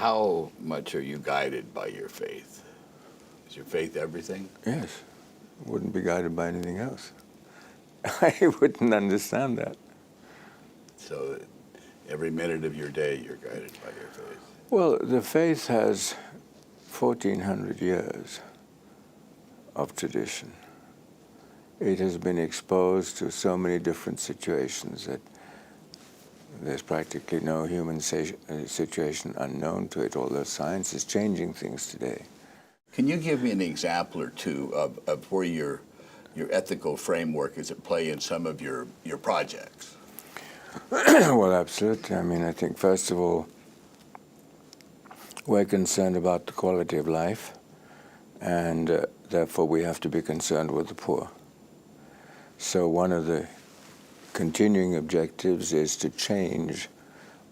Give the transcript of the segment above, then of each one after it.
How much are you guided by your faith? Is your faith everything? Yes. Wouldn't be guided by anything else. I wouldn't understand that. So every minute of your day, you're guided by your faith. Well, the faith has 1,400 years of tradition. It has been exposed to so many different situations that there's practically no human situation unknown to it, although science is changing things today. Can you give me an example or two of where your ethical framework is at play in some of your projects? Well, absolutely. I mean, I think, first of all, we're concerned about the quality of life, and therefore we have to be concerned with the poor. So one of the continuing objectives is to change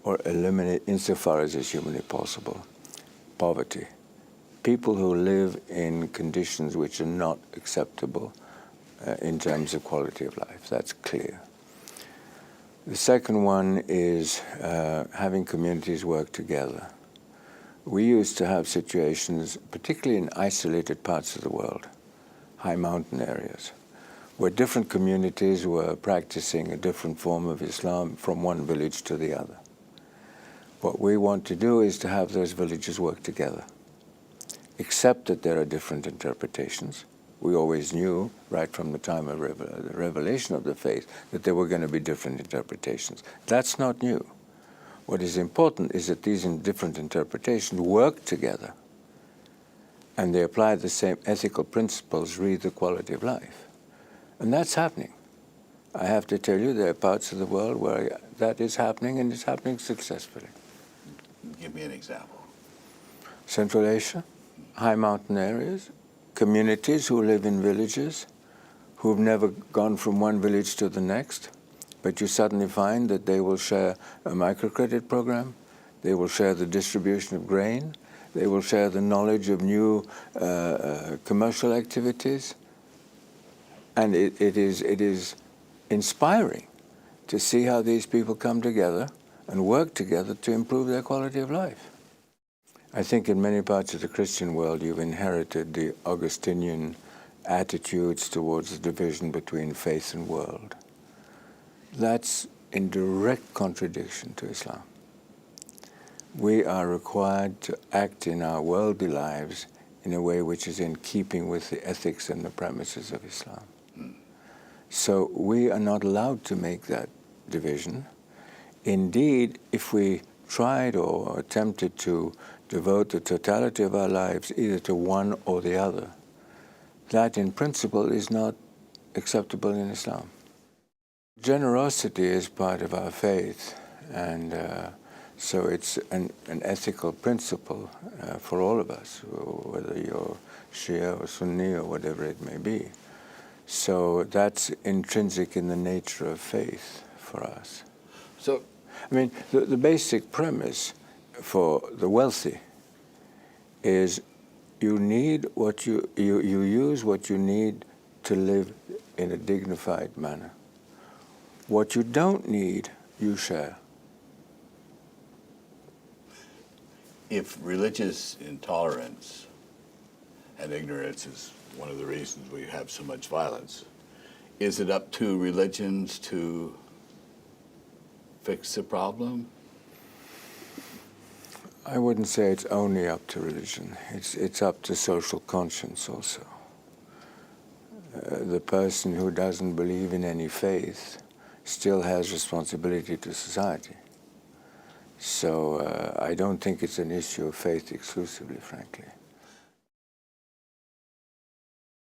or eliminate, insofar as is humanly possible, poverty. People who live in conditions which are not acceptable in terms of quality of life. That's clear. The second one is having communities work together. We used to have situations, particularly in isolated parts of the world, high mountain areas, where different communities were practicing a different form of Islam from one village to the other. What we want to do is to have those villages work together, except that there are different interpretations. We always knew, right from the time of the revelation of the faith, that there were going to be different interpretations. That's not new. What is important is that these different interpretations work together, and they apply the same ethical principles, read the quality of life. And that's happening. I have to tell you, there are parts of the world where that is happening, and it's happening successfully. Give me an example. Central Asia, high mountain areas, communities who live in villages, who've never gone from one village to the next, but you suddenly find that they will share a microcredit program, they will share the distribution of grain, they will share the knowledge of new commercial activities. And it is inspiring to see how these people come together and work together to improve their quality of life. I think in many parts of the Christian world you've inherited the Augustinian attitudes towards the division between faith and world. That's in direct contradiction to Islam. We are required to act in our worldly lives in a way which is in keeping with the ethics and the premises of Islam. So we are not allowed to make that division. Indeed, if we tried or attempted to devote the totality of our lives either to one or the other, that in principle is not acceptable in Islam. Generosity is part of our faith, and so it's an ethical principle for all of us, whether you're Shia or Sunni or whatever it may be. So that's intrinsic in the nature of faith for us. So, I mean, the basic premise for the wealthy is you need what you use what you need to live in a dignified manner. What you don't need, you share. if religious intolerance and ignorance is one of the reasons we have so much violence, is it up to religions to fix the problem? I wouldn't say it's only up to religion. It's up to social conscience also. The person who doesn't believe in any faith still has responsibility to society. So I don't think it's an issue of faith exclusively, frankly.